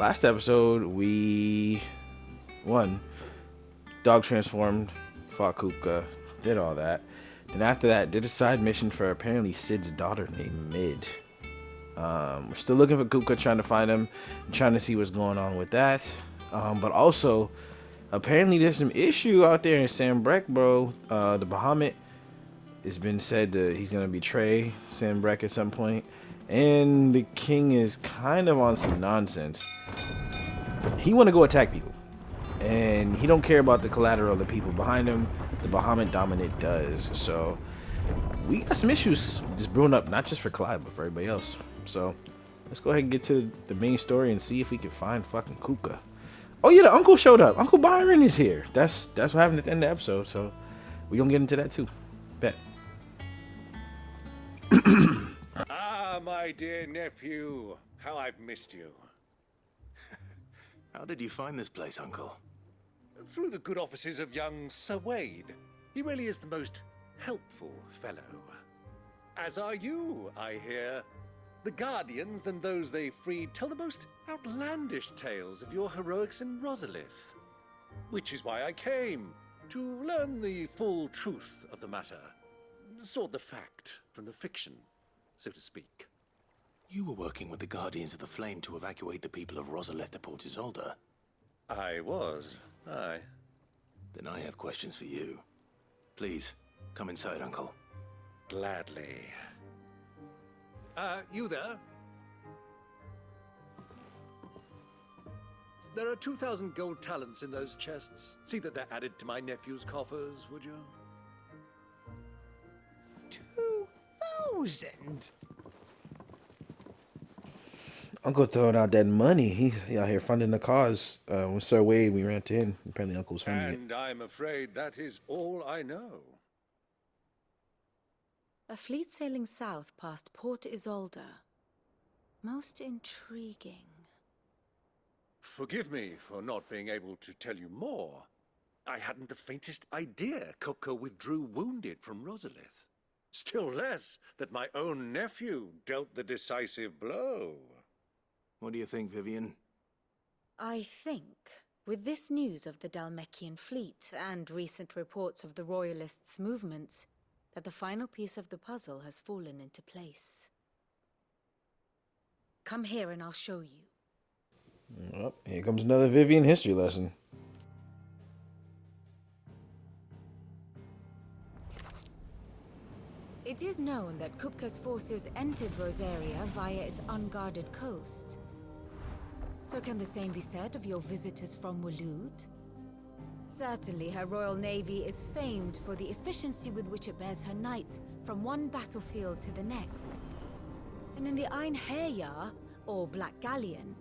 last episode we won. Dog transformed, fought Kupka, did all that. And after that, did a side mission for apparently Sid's daughter named Mid. We're still looking for Kupka, trying to find him, trying to see what's going on with that. But also, apparently there's some issue out there in Sambrek, bro. The Bahamut has been said that he's gonna betray Sambrek at some point, and the king is kind of on some nonsense. He want to go attack people, and he don't care about the collateral of the people behind him. The Bahamut dominant does. So we got some issues just brewing up, not just for Clyde, but for everybody else. So let's go ahead and get to the main story and see if we can find fucking Kupka. Oh yeah, the uncle showed up. Uncle Byron is here. That's what happened at the end of the episode. So we gonna get into that too. Bet. Ah, my dear nephew, how I've missed you. How did you find this place, Uncle? Through the good offices of young Sir Wade. He really is the most helpful fellow. As are you, I hear. The Guardians and those they freed tell the most outlandish tales of your heroics in Rosalith. Which is why I came, to learn the full truth of the matter. Sort the fact from the fiction, so to speak. You were working with the Guardians of the Flame to evacuate the people of Rosalith to Port Isolde. I was, aye. Then I have questions for you. Please, come inside, Uncle. Gladly. You there? There are 2,000 gold talents in those chests. See that they're added to my nephew's coffers, would you? 2,000? Uncle throwing out that money. He out here funding the cause. With Sir Wade, we ran to him. Apparently, Uncle was funding it. And I'm afraid that is all I know. A fleet sailing south past Port Isolde. Most intriguing. Forgive me for not being able to tell you more. I hadn't the faintest idea Kupka withdrew wounded from Rosalith. Still less that my own nephew dealt the decisive blow. What do you think, Vivian? I think, with this news of the Dalmekian fleet and recent reports of the Royalists' movements, that the final piece of the puzzle has fallen into place. Come here and I'll show you. Oh, here comes another Vivian history lesson. It is known that Kupka's forces entered Rosaria via its unguarded coast. So can the same be said of your visitors from Waloed? Certainly her royal navy is famed for the efficiency with which it bears her knights from one battlefield to the next. And in the Einherjar, or Black Galleon,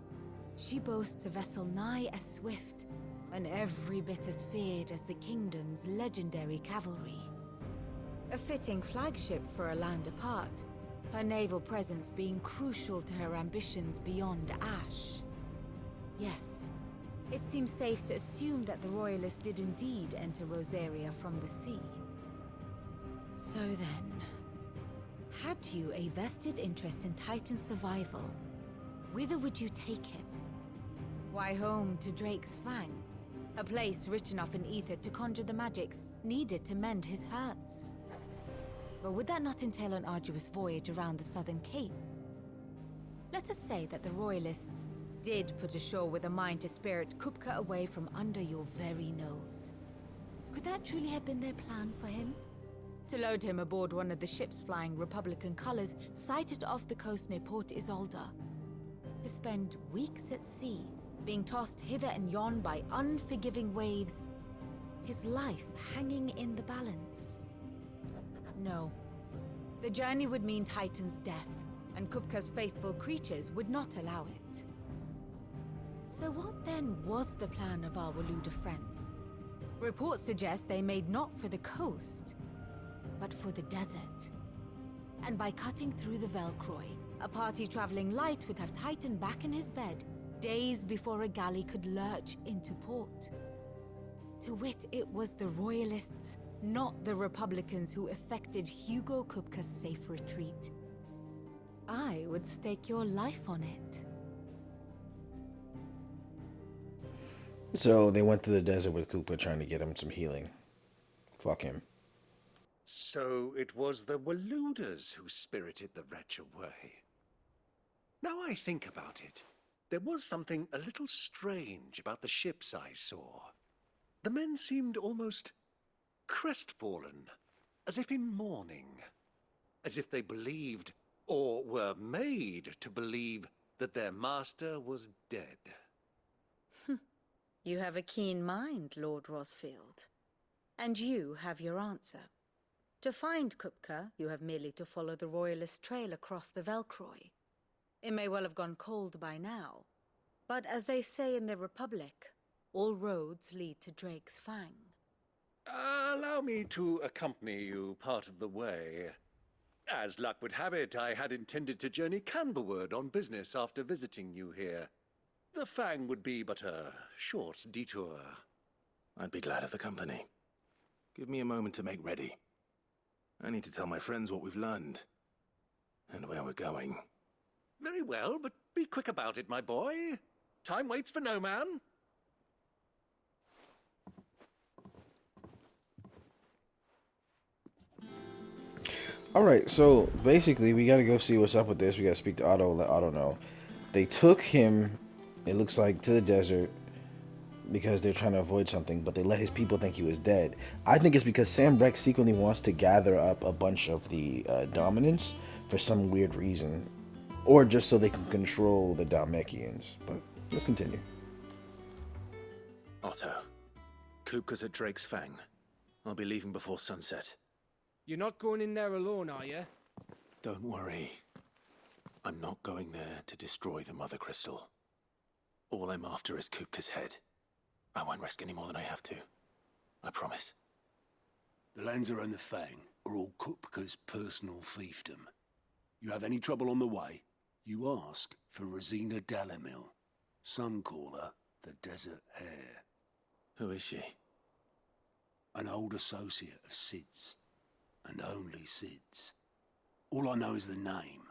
she boasts a vessel nigh as swift and every bit as feared as the kingdom's legendary cavalry. A fitting flagship for a land apart, her naval presence being crucial to her ambitions beyond Ash. Yes, it seems safe to assume that the Royalists did indeed enter Rosaria from the sea. So then, had you a vested interest in Titan's survival, whither would you take him? Why, home to Drake's Fang, a place rich enough in ether to conjure the magics needed to mend his hurts. But would that not entail an arduous voyage around the southern cape? Let us say that the Royalists did put ashore with a mind to spirit Kupka away from under your very nose. Could that truly have been their plan for him? To load him aboard one of the ships flying Republican colors sighted off the coast near Port Isolde. To spend weeks at sea, being tossed hither and yon by unforgiving waves, his life hanging in the balance. No. The journey would mean Titan's death, and Kupka's faithful creatures would not allow it. So what then was the plan of our Waluda friends? Reports suggest they made not for the coast, but for the desert. And by cutting through the Velcroy, a party traveling light would have Titan back in his bed days before a galley could lurch into port. To wit, it was the Royalists, not the Republicans, who effected Hugo Kupka's safe retreat. I would stake your life on it. So they went to the desert with Koopa trying to get him some healing. Fuck him. So it was the Waluders who spirited the wretch away. Now I think about it, there was something a little strange about the ships I saw. The men seemed almost crestfallen, as if in mourning, as if they believed, or were made to believe, that their master was dead. You have a keen mind, Lord Rosfield. And you have your answer. To find Kupka, you have merely to follow the Royalist trail across the Velcroy. It may well have gone cold by now, but as they say in the Republic, all roads lead to Drake's Fang. Allow me to accompany you part of the way. As luck would have it, I had intended to journey Canberward on business after visiting you here. The Fang would be but a short detour. I'd be glad of the company. Give me a moment to make ready. I need to tell my friends what we've learned. And where we're going. Very well, but be quick about it, my boy. Time waits for no man. Alright, so basically we gotta go see what's up with this. We gotta speak to Otto, let Otto know. They took him, it looks like, to the desert because they're trying to avoid something, but they let his people think he was dead. I think it's because Sam Breck secretly wants to gather up a bunch of the dominants for some weird reason. Or just so they can control the Dalmekians. But let's continue. Otto, Kupka's at Drake's Fang. I'll be leaving before sunset. You're not going in there alone, are you? Don't worry. I'm not going there to destroy the Mother Crystal. All I'm after is Kupka's head. I won't risk any more than I have to. I promise. The Lancer and the Fang are all Kupka's personal fiefdom. You have any trouble on the way, you ask for Ruzena Dalimil. Some call her the Desert Hare. Who is she? An old associate of Sid's, and only Sid's. All I know is the name,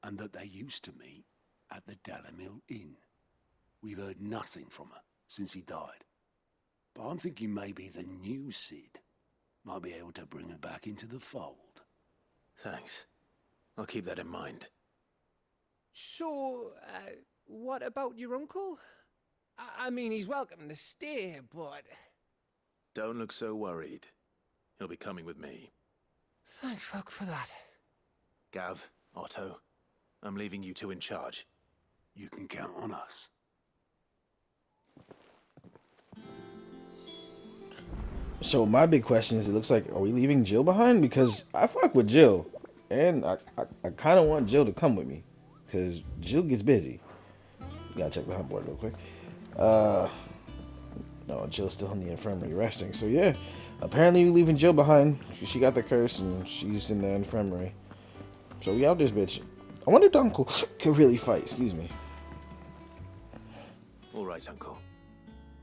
and that they used to meet at the Dalimil Inn. We've heard nothing from her since he died. But I'm thinking maybe the new Sid might be able to bring her back into the fold. Thanks. I'll keep that in mind. So, what about your uncle? I mean, he's welcome to stay, but... Don't look so worried. He'll be coming with me. Thank fuck for that. Gav, Otto, I'm leaving you two in charge. You can count on us. So my big question is, it looks like, are we leaving Jill behind? Because I fuck with Jill. And I kind of want Jill to come with me. Because Jill gets busy. Gotta check the hunt board real quick. No, Jill's still in the infirmary resting. So yeah, apparently we're leaving Jill behind. She got the curse and she's in the infirmary. So we out this bitch. I wonder if Uncle could really fight. Excuse me. All right, Uncle.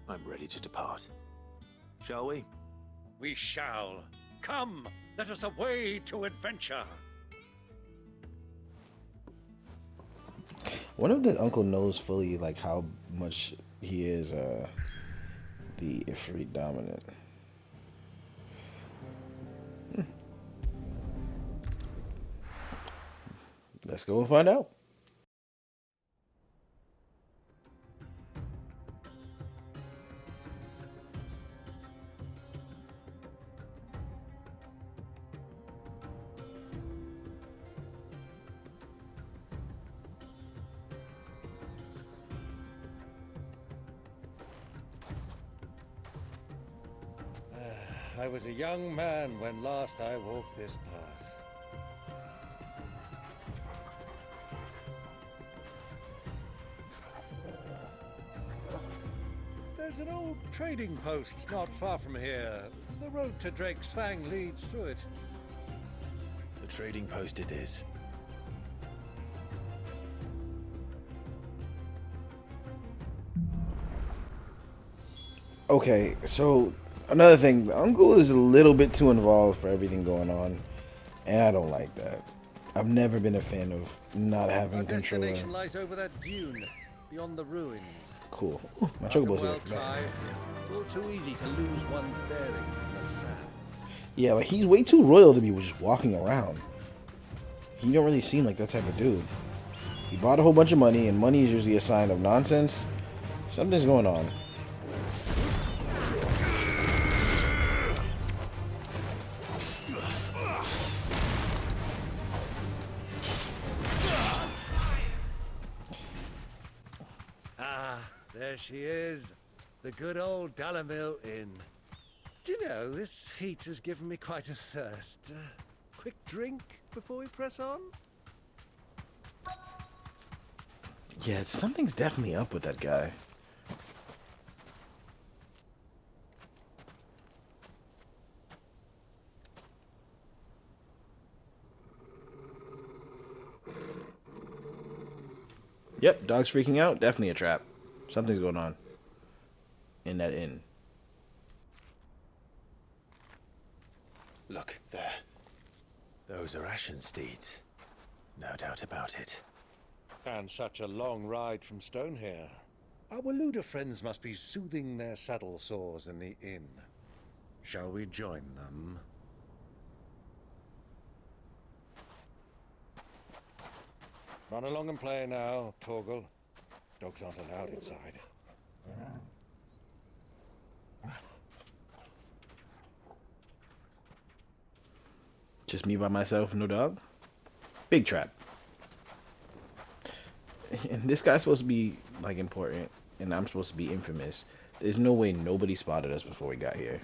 I'm ready to depart. Shall we? We shall. Come, let us away to adventure. I wonder if that Uncle knows fully like how much he is the Ifrit dominant. Let's go and find out. I was a young man when last I walked this path. There's an old trading post not far from here. The road to Drake's Fang leads through it. The trading post it is. Okay, so another thing, the Uncle is a little bit too involved for everything going on, and I don't like that. I've never been a fan of not having Our control. destination lies over that dune. beyond the ruins. Cool. Ooh, my Welcome chocobo's well, here. Man. Clive. It's all too easy to lose one's bearings in the sands. Yeah, like he's way too royal to be just walking around. He don't really seem like that type of dude. He bought a whole bunch of money, and money is usually a sign of nonsense. Something's going on. Ah, there she is. The good old Dalimil Inn. Do you know, this heat has given me quite a thirst. Quick drink before we press on? Yeah, something's definitely up with that guy. Yep, dog's freaking out. Definitely a trap. Something's going on in that inn. Look, there. Those are ashen steeds. No doubt about it. And such a long ride from Stonehair. Our Waluda friends must be soothing their saddle sores in the inn. Shall we join them? Run along and play now, Torgal. Dogs aren't allowed inside. Just me by myself, no dog? Big trap. And this guy's supposed to be, like, important, and I'm supposed to be infamous. There's no way nobody spotted us before we got here.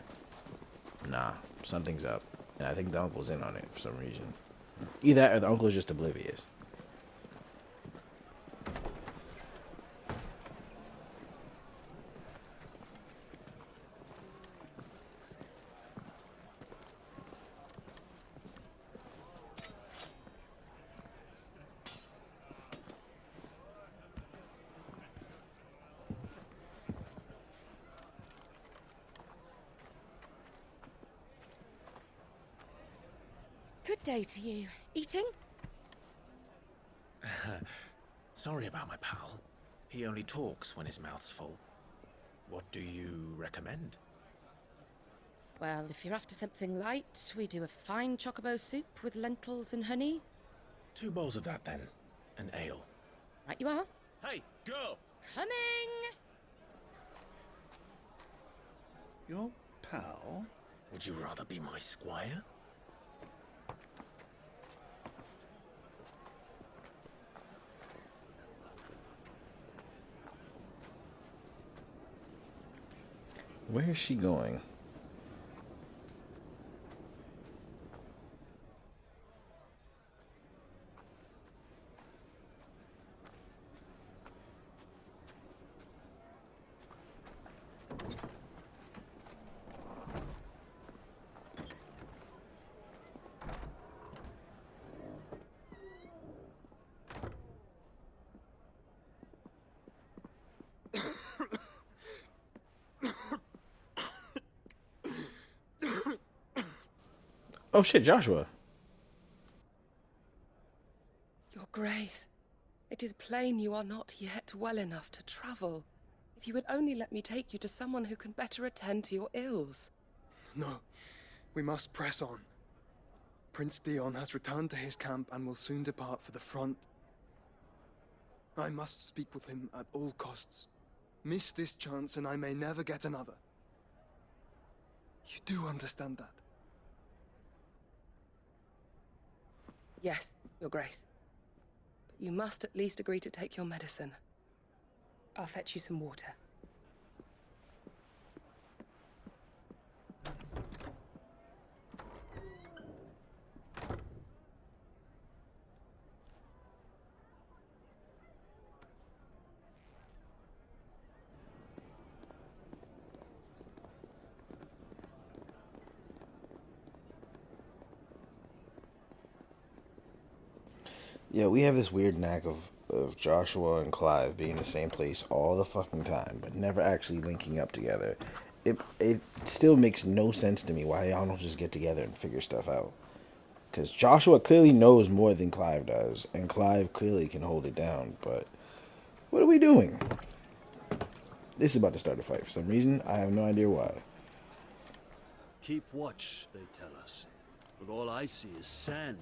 Nah, something's up. And I think the uncle's in on it for some reason. Either that or the uncle's just oblivious. Good day to you. Eating? Sorry about my pal. He only talks when his mouth's full. What do you recommend? Well, if you're after something light, we do a fine chocobo soup with lentils and honey. 2 bowls of that then. An ale. Right you are. Hey, girl! Coming! Your pal? Would you rather be my squire? Where is she going? Oh shit, Joshua. Your Grace, it is plain you are not yet well enough to travel. If you would only let me take you to someone who can better attend to your ills. No, we must press on. Prince Dion has returned to his camp and will soon depart for the front. I must speak with him at all costs. Miss this chance and I may never get another. You do understand that? Yes, Your Grace. But you must at least agree to take your medicine. I'll fetch you some water. Yeah, we have this weird knack of Joshua and Clive being in the same place all the fucking time, but never actually linking up together. It still makes no sense to me why y'all don't just get together and figure stuff out. Because Joshua clearly knows more than Clive does, and Clive clearly can hold it down, but What are we doing? This is about to start a fight for some reason. I have no idea why. Keep watch, they tell us. But all I see is sand.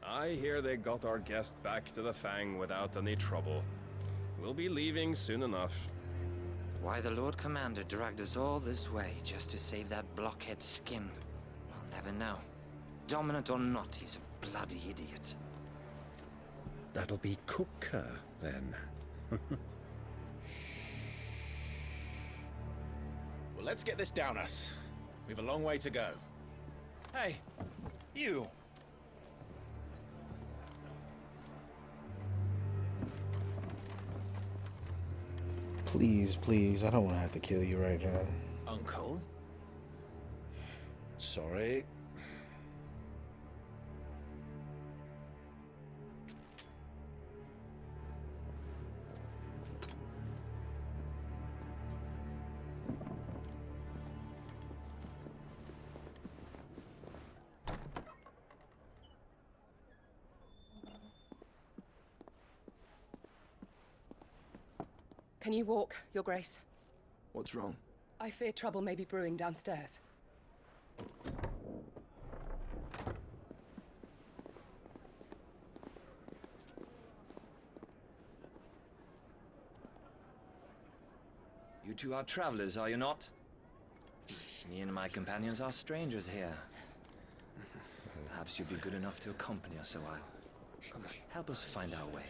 I hear they got our guest back to the Fang without any trouble. We'll be leaving soon enough. Why the Lord Commander dragged us all this way just to save that blockhead's skin, I'll never know. Dominant or not, he's a bloody idiot. That'll be Kupka, then. Well, let's get this down us. We've a long way to go. Hey, you! Please, please, I don't want to have to kill you right now. Uncle? Sorry. Can you walk, Your Grace? What's wrong? I fear trouble may be brewing downstairs. You two are travelers, are you not? Me and my companions are strangers here. Perhaps you'd be good enough to accompany us a while. Help us find our way.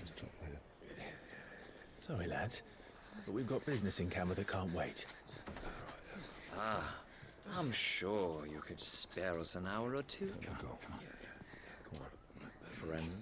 Sorry, lads, but we've got business in camera that can't wait. Ah, I'm sure you could spare us an hour or two. Come on. Friend.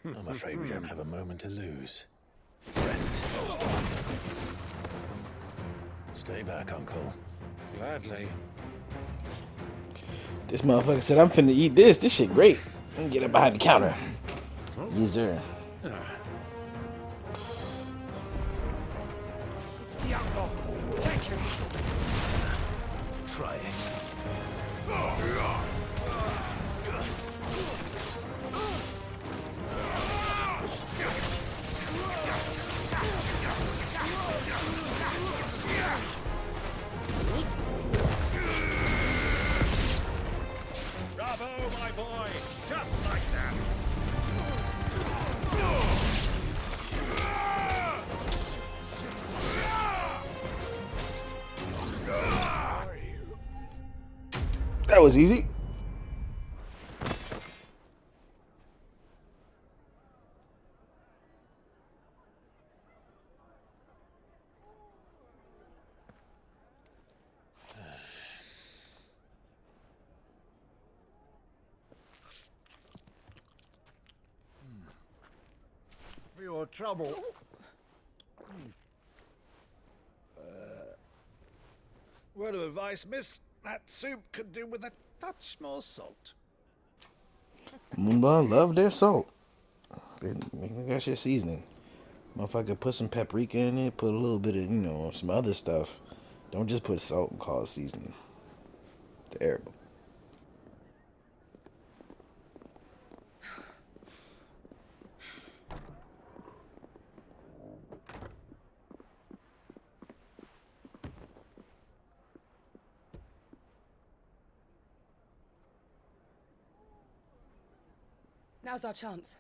I'm afraid we don't have a moment to lose. Friend. Stay back, Uncle. Gladly. This motherfucker said, I'm finna eat this. This shit great. I'm gonna get it behind the counter. Yes, sir. It's the outlaw. Take him. Try it. Bravo, my boy! Just like that! That was easy. For your trouble. Word of advice, miss. That soup could do with a touch more salt. Moonball love their salt. They got shit seasoning. Motherfucker, put some paprika in it, put a little bit of, you know, some other stuff. Don't just put salt and call it seasoning. Terrible. Now's our chance.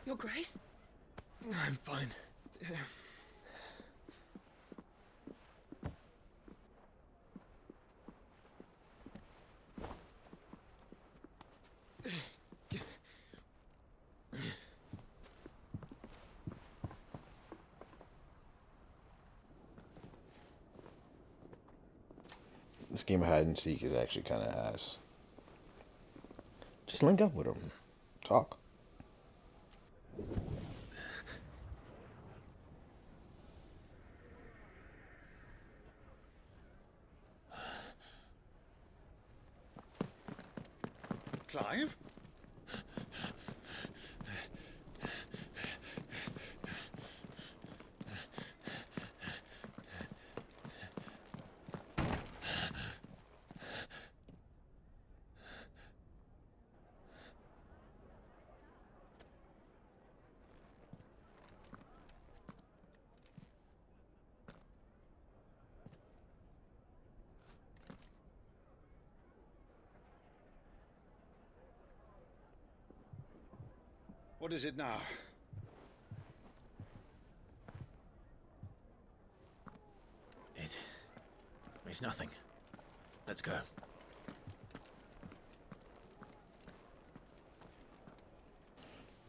Your Grace? I'm fine. This game of hide and seek is actually kind of ass. Just link up with them. Talk. Clive? What is it now? It's nothing. Let's go.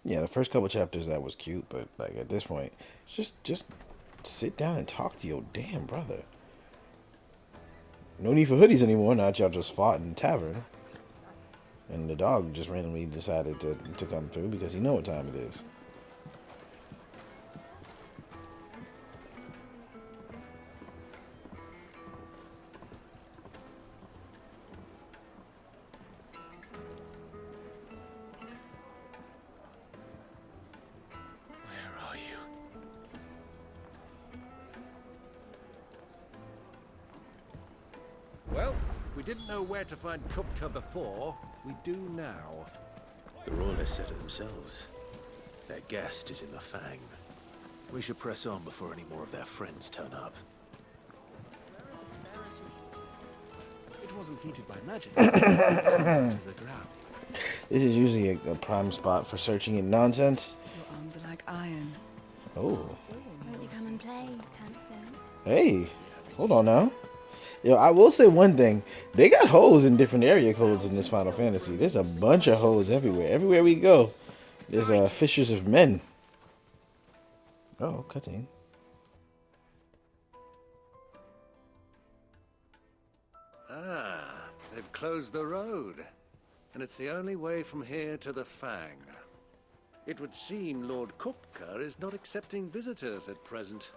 Yeah, the first couple chapters that was cute, but like at this point, just sit down and talk to your damn brother. No need for hoodies anymore. Now that y'all just fought in the tavern, and the dog just randomly decided to come through because you know what time it is. Well, we didn't know where to find Kupka before. We do now. The Royalists said it themselves. Their guest is in the Fang. We should press on before any more of their friends turn up. It wasn't heated by magic. It to the ground. This is usually a prime spot for searching in nonsense. Your arms are like iron. Oh. Won't you come and play, handsome? Hey, hold on now. Yo, I will say one thing. They got hoes in different area codes in this Final Fantasy. There's a bunch of hoes everywhere. Everywhere we go, there's fishers of men. Oh, cutting. Ah, they've closed the road. And it's the only way from here to the Fang. It would seem Lord Kupka is not accepting visitors at present.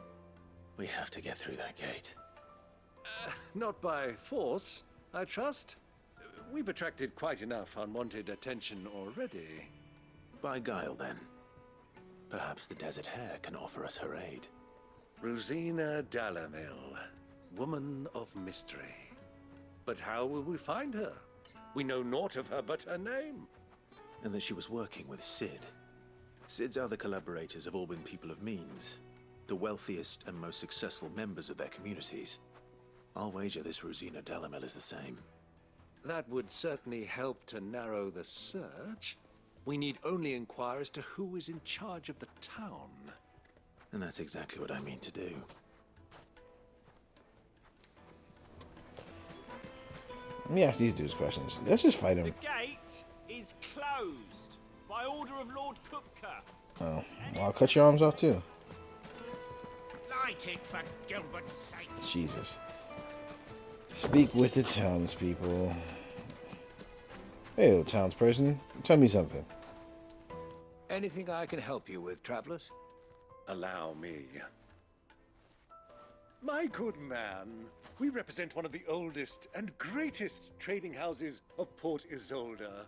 We have to get through that gate. Not by force, I trust. We've attracted quite enough unwanted attention already. By guile, then. Perhaps the Desert Hare can offer us her aid. Ruzena Dalimil, woman of mystery. But how will we find her? We know naught of her but her name. And that she was working with Cid. Cid's other collaborators have all been people of means, the wealthiest and most successful members of their communities. I'll wager this Ruzena Dalimil is the same. That would certainly help to narrow the search. We need only inquire as to who is in charge of the town. And that's exactly what I mean to do. Let me ask these dudes questions. Let's just fight them. The gate is closed by order of Lord Kupka. Oh, well, I'll cut your arms off too. Light it for Gilbert's sake. Jesus. Speak with the townspeople. Hey, little townsperson, tell me something. Anything I can help you with, travelers? Allow me. My good man, we represent one of the oldest and greatest trading houses of Port Isolde.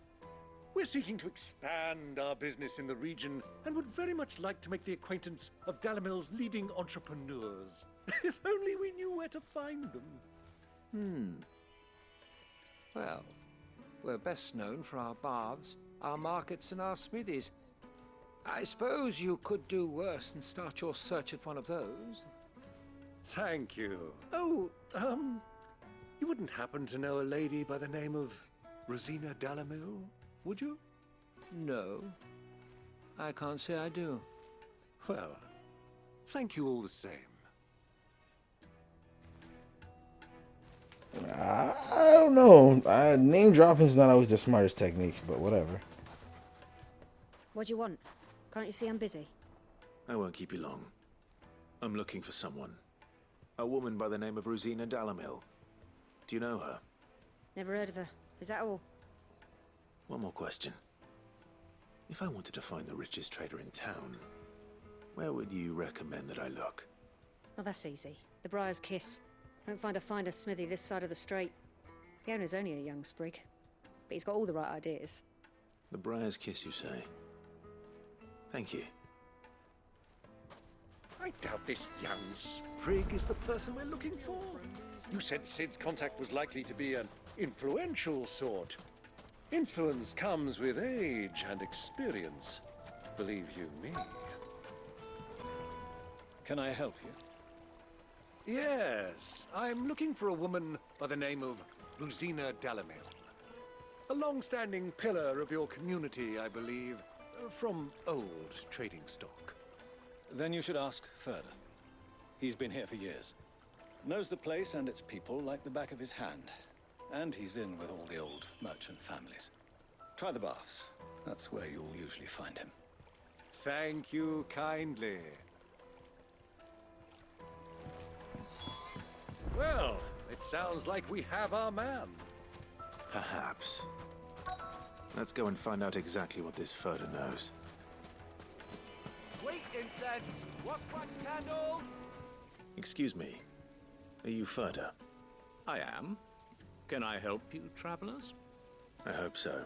We're seeking to expand our business in the region and would very much like to make the acquaintance of Dalimil's leading entrepreneurs. If only we knew where to find them. Well, we're best known for our baths, our markets, and our smithies. I suppose you could do worse than start your search at one of those. Thank you. Oh, you wouldn't happen to know a lady by the name of Ruzena Dalimil, would you? No, I can't say I do. Well, thank you all the same. I don't know. Name dropping is not always the smartest technique, but whatever. What do you want? Can't you see I'm busy? I won't keep you long. I'm looking for someone. A woman by the name of Ruzena Dalimil. Do you know her? Never heard of her. Is that all? One more question. If I wanted to find the richest trader in town, where would you recommend that I look? Oh, that's easy. The Briar's Kiss. Won't find a finer smithy this side of the strait. The owner's only a young sprig, but he's got all the right ideas. The Briar's Kiss, you say? Thank you. I doubt this young sprig is the person we're looking for. You said Sid's contact was likely to be an influential sort. Influence comes with age and experience. Believe you me. Can I help you? Yes, I'm looking for a woman by the name of Ruzena Dalimil. A long-standing pillar of your community, I believe, from old trading stock. Then you should ask further. He's been here for years. Knows the place and its people like the back of his hand. And he's in with all the old merchant families. Try the baths. That's where you'll usually find him. Thank you kindly. Well, it sounds like we have our man. Perhaps. Let's go and find out exactly what this Furder knows. Sweet incense! Wax candles! Excuse me. Are you Furder? I am. Can I help you, travelers? I hope so.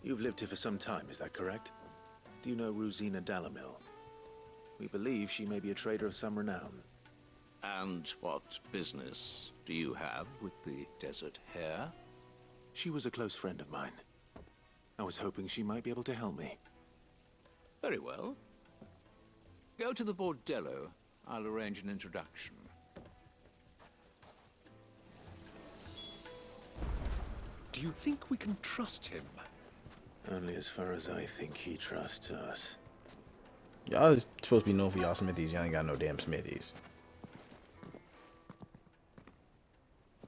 You've lived here for some time, is that correct? Do you know Ruzena Dalimil? We believe she may be a trader of some renown. And what business do you have with the desert hare? She was a close friend of mine. I was hoping she might be able to help me. Very well. Go to the bordello. I'll arrange an introduction. Do you think we can trust him? Only as far as I think he trusts us. Y'all is supposed to be known for y'all smithies. Y'all ain't got no damn smithies.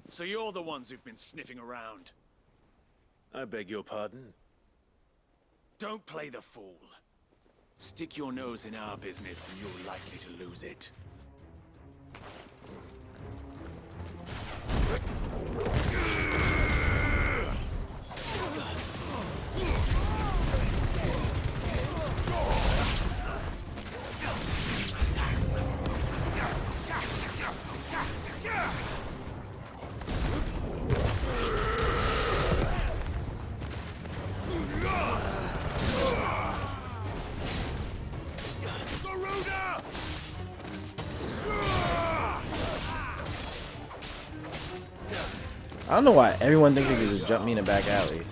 So you're the ones who've been sniffing around. I beg your pardon? Don't play the fool. Stick your nose in our business and you're likely to lose it. I don't know why everyone thinks they can just jump me in the back alley.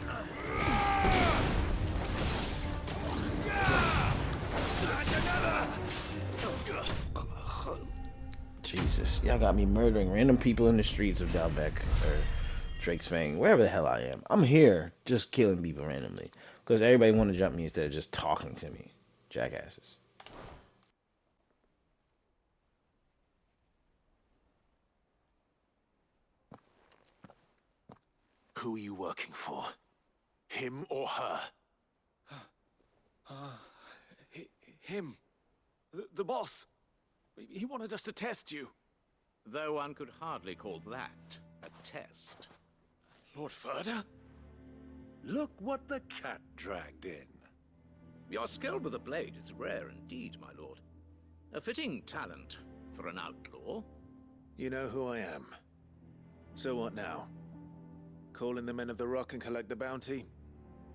Jesus, y'all got me murdering random people in the streets of Dalbeck or Drake's Fang, wherever the hell I am. I'm here just killing people randomly because everybody want to jump me instead of just talking to me. Jackasses. Who are you working for? Him or her? Him. The boss. He wanted us to test you. Though one could hardly call that a test. Lord Furder? Look what the cat dragged in. Your skill with the blade is rare indeed, my lord. A fitting talent for an outlaw. You know who I am. So what now? Call in the Men of the Rock and collect the bounty?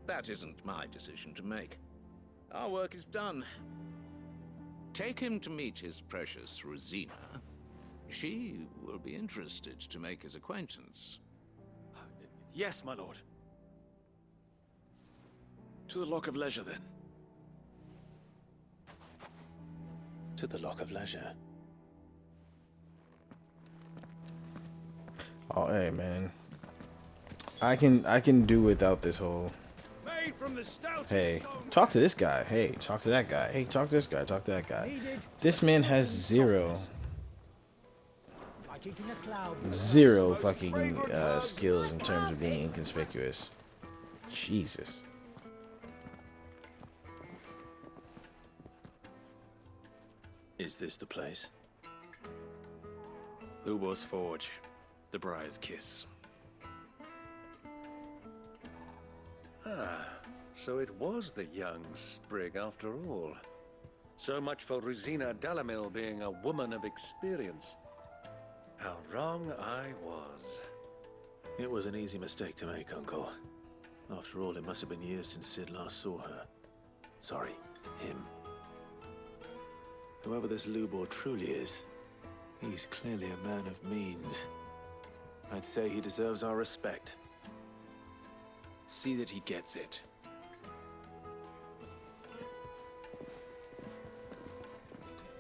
That isn't my decision to make. Our work is done. Take him to meet his precious Ruzena. She will be interested to make his acquaintance. Yes, my lord. To the Lock of Leisure, then. To the Lock of Leisure. Oh, hey, man. I can do without this whole. Made from the stoutest Hey, stone. talk to this guy. Hey, talk to that guy. Hey, talk to this guy. Talk to that guy. This man has zero fucking skills in terms of being inconspicuous. Jesus. Is this the place? Ubor's Forge. The Briar's Kiss. Ah, so it was the young sprig after all. So much for Ruzena Dalimil being a woman of experience. How wrong I was. It was an easy mistake to make, Uncle. After all, it must have been years since Sid last saw her. Sorry, him. Whoever this Lubor truly is, he's clearly a man of means. I'd say he deserves our respect. See that he gets it.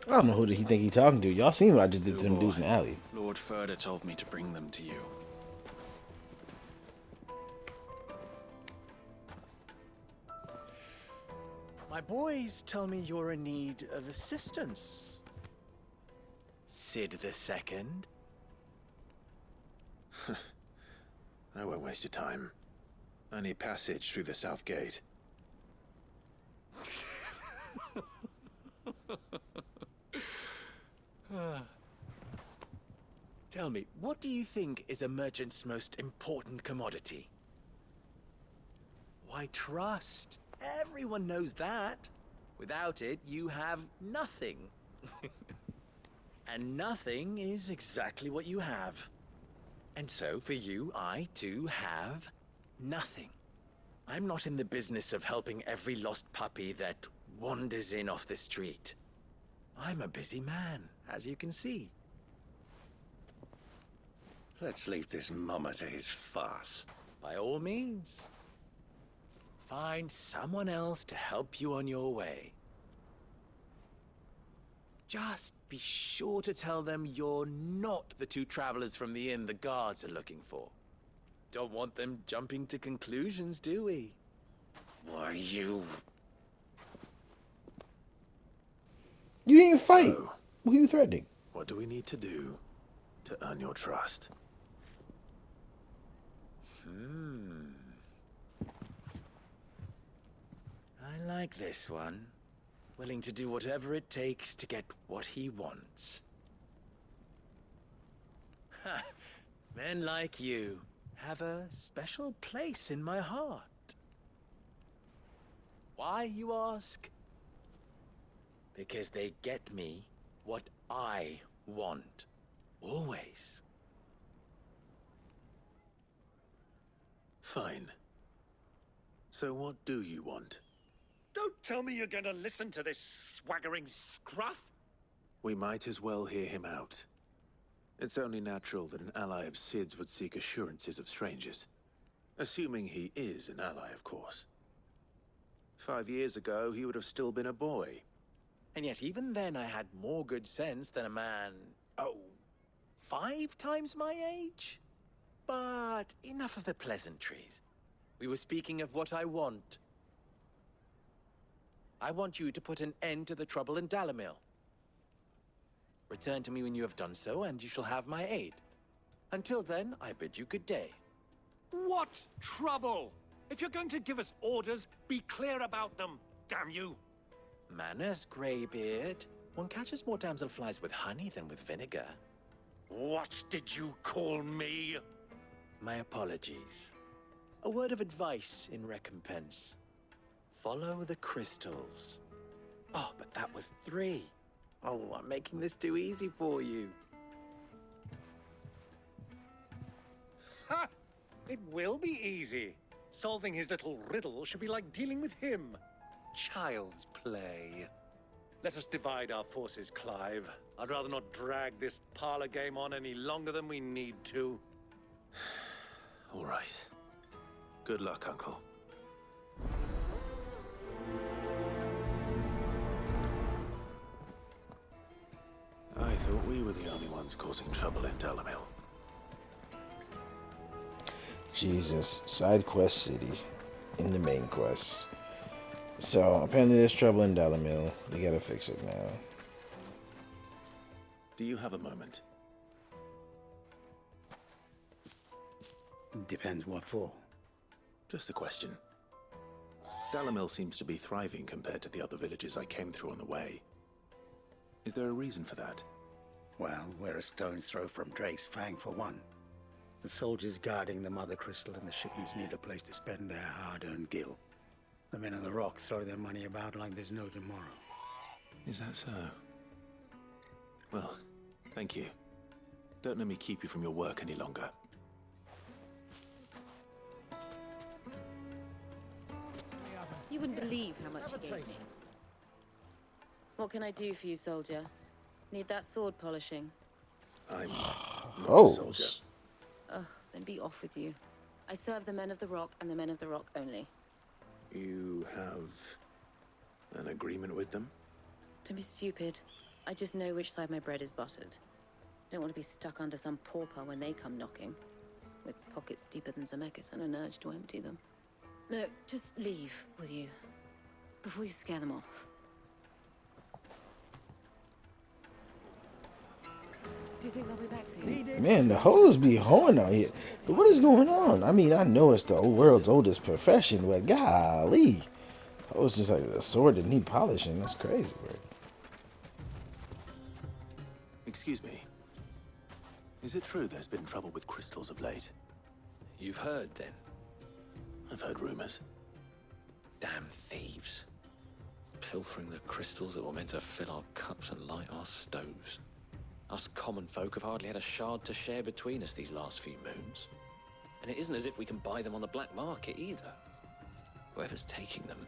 I don't know who did he think he talking to. Y'all seen what I just did to them Lubor, dudes in the alley. Lord Furder told me to bring them to you. My boys tell me you're in need of assistance. Sid the Second. I won't waste your time. I need passage through the south gate. Tell me, what do you think is a merchant's most important commodity? Why, trust. Everyone knows that. Without it, you have nothing. And nothing is exactly what you have. And so, for you, I, too, have nothing. I'm not in the business of helping every lost puppy that wanders in off the street. I'm a busy man, as you can see. Let's leave this mummer to his farce. By all means. Find someone else to help you on your way. Just be sure to tell them you're not the two travelers from the inn the guards are looking for. Don't want them jumping to conclusions, do we? Why, you... You didn't even fight. So, Who are you threatening? what do we need to do to earn your trust? I like this one. Willing to do whatever it takes to get what he wants. Ha! Men like you have a special place in my heart. Why, you ask? Because they get me what I want. Always. Fine. So what do you want? Don't tell me you're gonna listen to this swaggering scruff! We might as well hear him out. It's only natural that an ally of Sid's would seek assurances of strangers. Assuming he is an ally, of course. 5 years ago, he would have still been a boy. And yet even then I had more good sense than a man, 5 times my age? But enough of the pleasantries. We were speaking of what I want. I want you to put an end to the trouble in Dalimil. Return to me when you have done so, and you shall have my aid. Until then, I bid you good day. What trouble? If you're going to give us orders, be clear about them, damn you! Manners, Greybeard. One catches more damselflies with honey than with vinegar. What did you call me? My apologies. A word of advice in recompense. Follow the crystals. Oh, but that was 3. Oh, I'm making this too easy for you. Ha! It will be easy. Solving his little riddle should be like dealing with him. Child's play. Let us divide our forces, Clive. I'd rather not drag this parlor game on any longer than we need to. All right. Good luck, Uncle. I thought we were the only ones causing trouble in Dalimil. Jesus, side quest city in the main quest. So apparently there's trouble in Dalimil. We gotta fix it now. Do you have a moment? Depends what for. Just a question. Dalimil seems to be thriving compared to the other villages I came through on the way. Is there a reason for that? Well, we're a stone's throw from Drake's Fang for one. The soldiers guarding the Mother Crystal and the shipments need a place to spend their hard-earned gil. The men on the rock throw their money about like there's no tomorrow. Is that so? Well, thank you. Don't let me keep you from your work any longer. You wouldn't believe how much he gave me. What can I do for you, soldier? Need that sword polishing? I'm not a soldier. Oh, then be off with you. I serve the men of the Rock and the men of the Rock only. You have an agreement with them? Don't be stupid. I just know which side my bread is buttered. Don't want to be stuck under some pauper when they come knocking, with pockets deeper than Zemeckis and an urge to empty them. No, just leave, will you? Before you scare them off. Do you think they'll be back soon? Man, the hoes be hoeing out here. But what is going on? I mean, I know it's the world's oldest profession, but golly. Hoes just like a sword that need polishing. That's crazy, bro. Excuse me. Is it true there's been trouble with crystals of late? You've heard, then? I've heard rumors. Damn thieves. Pilfering the crystals that were meant to fill our cups and light our stoves. Us common folk have hardly had a shard to share between us these last few moons. And it isn't as if we can buy them on the black market either. Whoever's taking them,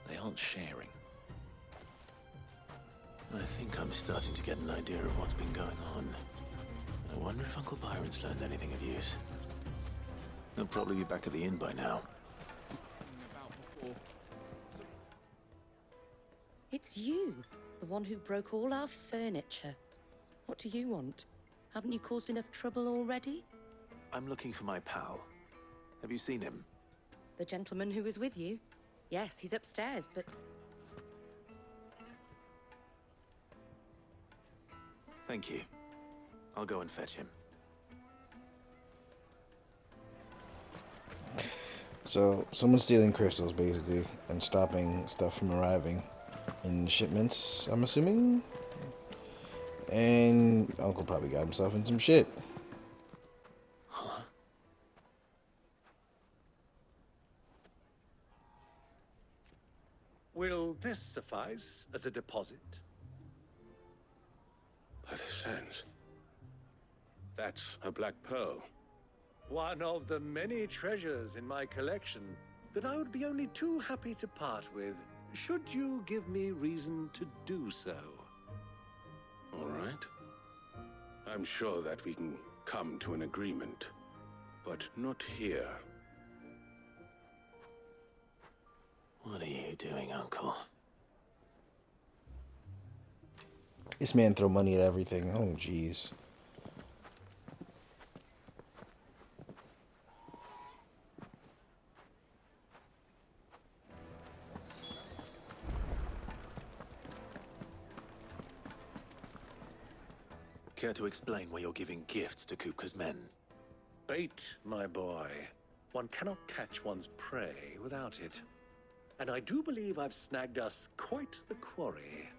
they aren't sharing. I think I'm starting to get an idea of what's been going on. I wonder if Uncle Byron's learned anything of use. He'll probably be back at the inn by now. It's you, the one who broke all our furniture. What do you want? Haven't you caused enough trouble already? I'm looking for my pal. Have you seen him? The gentleman who was with you? Yes, he's upstairs, but... Thank you. I'll go and fetch him. So, someone's stealing crystals, basically, and stopping stuff from arriving in shipments, I'm assuming? And Uncle probably got himself in some shit. Huh? Will this suffice as a deposit? By the sands. That's a black pearl. One of the many treasures in my collection that I would be only too happy to part with, should you give me reason to do so. All right. I'm sure that we can come to an agreement, but not here. What are you doing, Uncle? This man throw money at everything. Oh, jeez. Care to explain why you're giving gifts to Kupka's men? Bait, my boy. One cannot catch one's prey without it. And I do believe I've snagged us quite the quarry.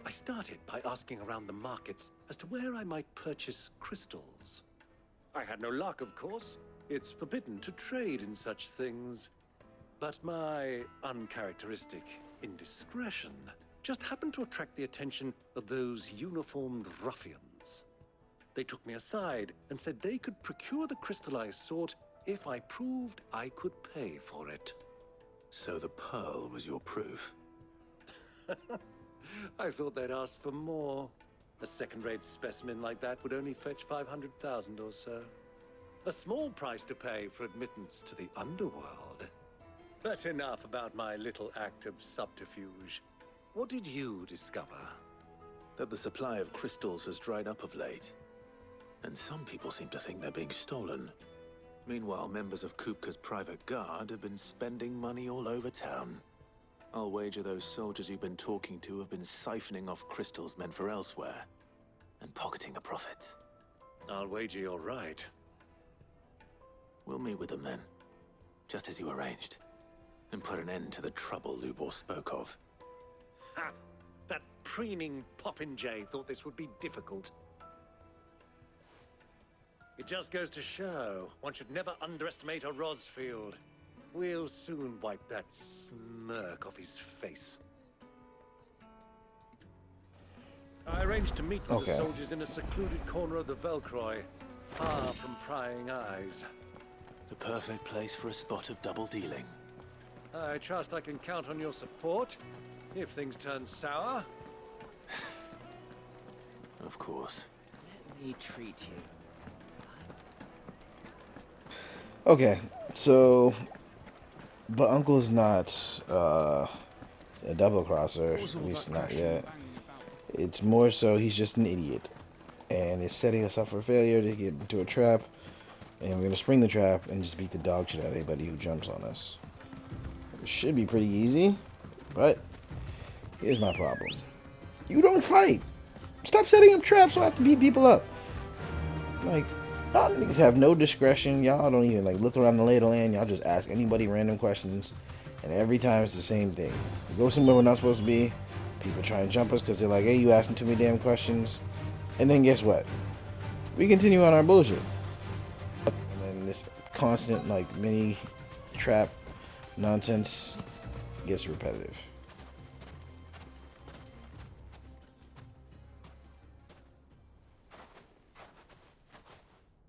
I started by asking around the markets as to where I might purchase crystals. I had no luck, of course. It's forbidden to trade in such things. But my uncharacteristic indiscretion just happened to attract the attention of those uniformed ruffians. They took me aside and said they could procure the crystal I sought if I proved I could pay for it. So the pearl was your proof? I thought they'd ask for more. A second-rate specimen like that would only fetch 500,000 or so. A small price to pay for admittance to the underworld. But enough about my little act of subterfuge. What did you discover? That the supply of crystals has dried up of late. And some people seem to think they're being stolen. Meanwhile, members of Kupka's private guard have been spending money all over town. I'll wager those soldiers you've been talking to have been siphoning off crystals meant for elsewhere, and pocketing the profits. I'll wager you're right. We'll meet with them then, just as you arranged, and put an end to the trouble Lubor spoke of. Ha! That preening popinjay thought this would be difficult. It just goes to show, one should never underestimate a Rosfield. We'll soon wipe that smirk off his face. I arranged to meet with the soldiers in a secluded corner of the Velcroy, far from prying eyes. The perfect place for a spot of double dealing. I trust I can count on your support if things turn sour. Of course. Let me treat you. Okay, so, but Uncle's not a double crosser, at least not yet. It's more so he's just an idiot, and is setting us up for failure to get into a trap, and we're gonna spring the trap and just beat the dog shit out of anybody who jumps on us. It should be pretty easy, but here's my problem. You don't fight! Stop setting up traps so I have to beat people up. Like, y'all niggas have no discretion. Y'all don't even like look around the lay of the land. Y'all just ask anybody random questions, and every time it's the same thing. We go somewhere we're not supposed to be. People try and jump us because they're like, "Hey, you asking too many damn questions." And then guess what? We continue on our bullshit. And then this constant like mini trap nonsense gets repetitive.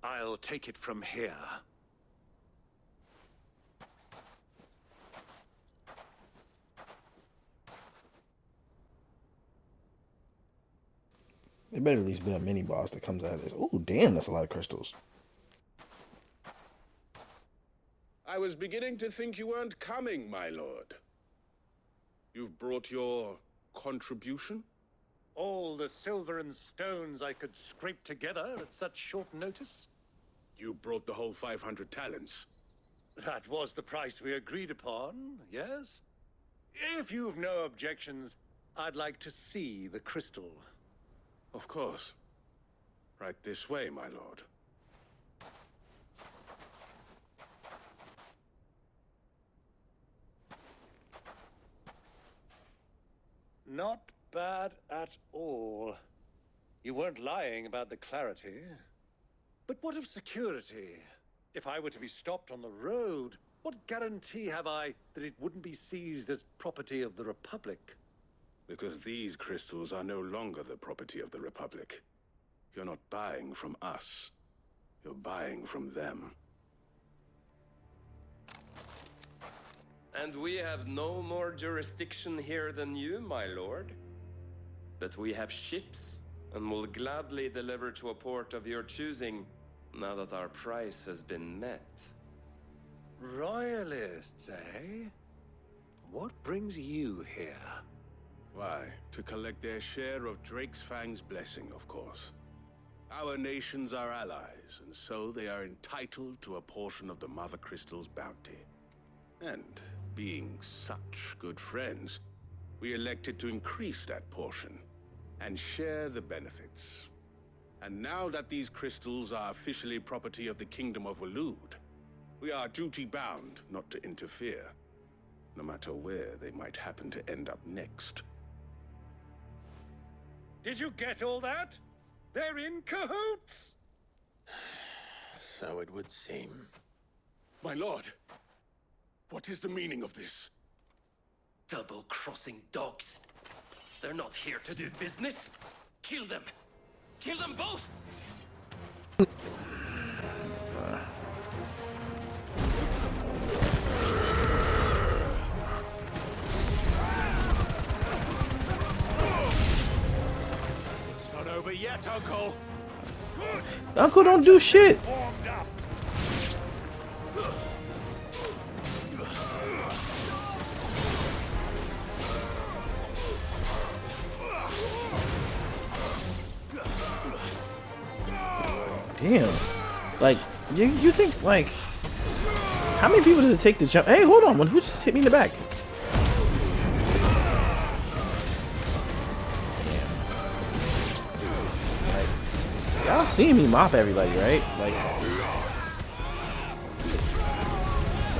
I'll take it from here. There better at least be a mini boss that comes out of this. Oh, damn, that's a lot of crystals. I was beginning to think you weren't coming, my lord. You've brought your contribution? All the silver and stones I could scrape together at such short notice? You brought the whole 500 talents. That was the price we agreed upon, yes? If you've no objections, I'd like to see the crystal. Of course. Right this way, my lord. Not bad at all. You weren't lying about the clarity. But what of security? If I were to be stopped on the road, what guarantee have I that it wouldn't be seized as property of the Republic? Because these crystals are no longer the property of the Republic. You're not buying from us. You're buying from them. And we have no more jurisdiction here than you, my lord. But we have ships, and will gladly deliver to a port of your choosing, now that our price has been met. Royalists, eh? What brings you here? Why, to collect their share of Drake's Fang's blessing, of course. Our nations are allies, and so they are entitled to a portion of the Mother Crystal's bounty. And being such good friends, we elected to increase that portion and share the benefits. And now that these crystals are officially property of the Kingdom of Waloed, we are duty-bound not to interfere, no matter where they might happen to end up next. Did you get all that? They're in cahoots! So it would seem. My lord, what is the meaning of this? Double-crossing dogs. They're not here to do business. Kill them! Kill them both! It's not over yet, Uncle! Uncle don't do shit! Damn. Like, you think, like, how many people does it take to jump? Hey, hold on. Who just hit me in the back? Like, y'all seeing me mop everybody, right? Like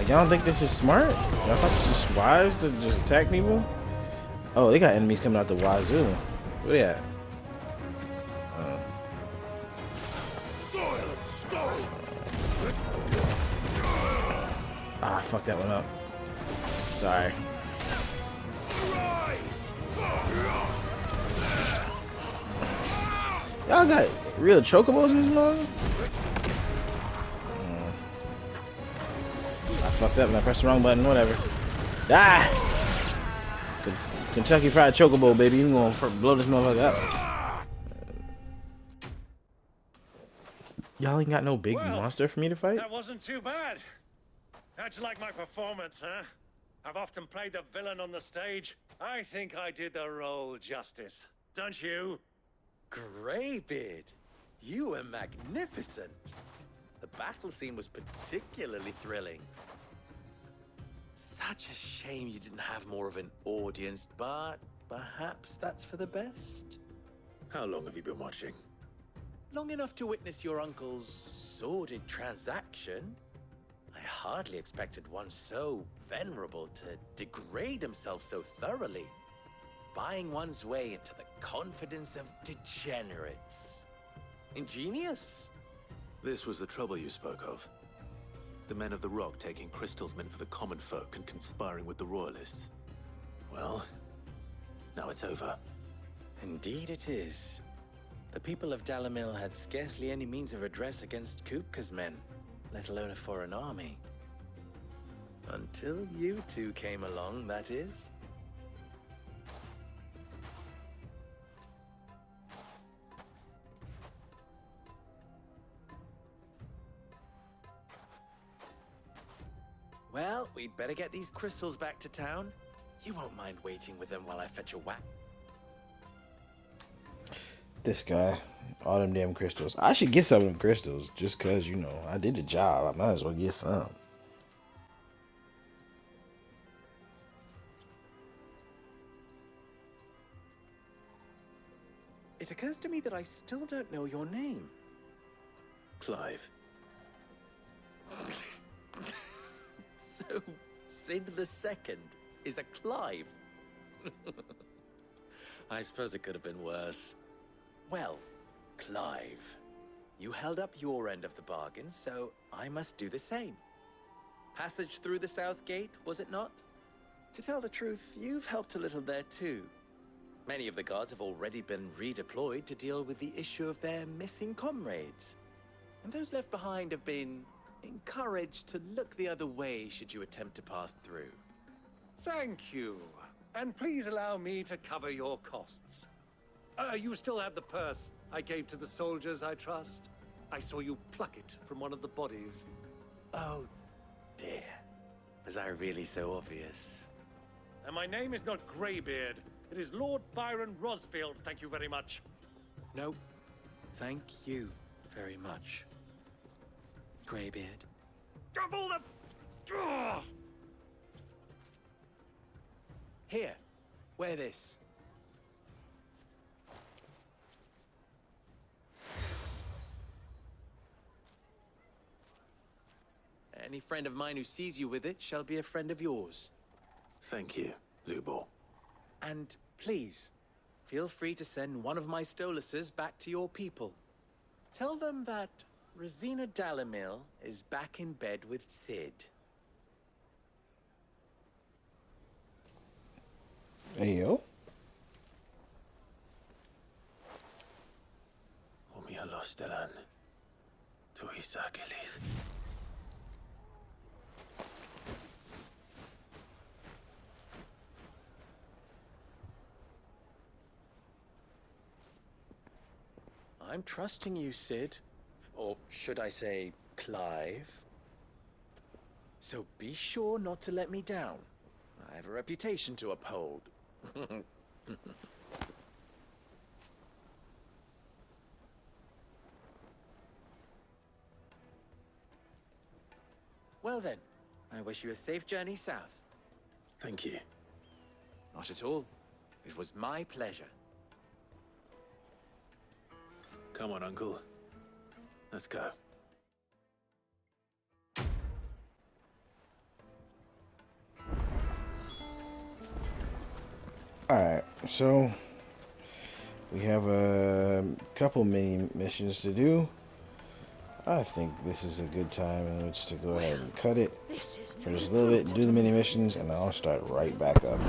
y'all don't think this is smart? Y'all thought this is wise to just attack people? Oh, they got enemies coming out the wazoo. Where they at? Ah, I fucked that one up. Sorry. Y'all got real chocobos in this mode? I fucked up and I pressed the wrong button, whatever. Die! Kentucky Fried Chocobo, baby. You gonna blow this motherfucker up. Y'all ain't got no big monster for me to fight? That wasn't too bad. How'd you like my performance, huh? I've often played the villain on the stage. I think I did the role justice. Don't you? Greybeard, you were magnificent. The battle scene was particularly thrilling. Such a shame you didn't have more of an audience, but perhaps that's for the best. How long have you been watching? Long enough to witness your uncle's sordid transaction. I hardly expected one so venerable to degrade himself so thoroughly, buying one's way into the confidence of degenerates. Ingenious. This was the trouble you spoke of. The men of the Rock taking crystals meant for the common folk and conspiring with the royalists. Well, now it's over. Indeed it is. The people of Dalimil had scarcely any means of redress against Kupka's men, let alone a foreign army. Until you two came along, that is. Well, we'd better get these crystals back to town. You won't mind waiting with them while I fetch a whack. This guy, all them damn crystals. I should get some of them crystals just cause, you know, I did the job. I might as well get some. It occurs to me that I still don't know your name. Clive. So, Sid the Second is a Clive. I suppose it could have been worse. Well, Clive, you held up your end of the bargain, so I must do the same. Passage through the South Gate, was it not? To tell the truth, you've helped a little there too. Many of the guards have already been redeployed to deal with the issue of their missing comrades. And those left behind have been encouraged to look the other way should you attempt to pass through. Thank you. And please allow me to cover your costs. You still have the purse I gave to the soldiers, I trust? I saw you pluck it from one of the bodies. Oh, dear. Was I really so obvious? And my name is not Greybeard. It is Lord Byron Rosfield, thank you very much. No, thank you very much, Greybeard. Of all the... Ugh! Here, wear this. Any friend of mine who sees you with it shall be a friend of yours. Thank you, Lubor. And please, feel free to send one of my Stoluses back to your people. Tell them that Ruzena Dalimil is back in bed with Sid. Hey, yo. Stelan. Tu Isakelis. I'm trusting you, Sid. Or should I say, Clive? So be sure not to let me down. I have a reputation to uphold. Well then, I wish you a safe journey south. Thank you. Not at all. It was my pleasure. Come on, Uncle. Let's go. Alright, so we have a couple mini missions to do. I think this is a good time in which to go ahead and cut it for just a little bit, do the mini missions, and I'll start right back up.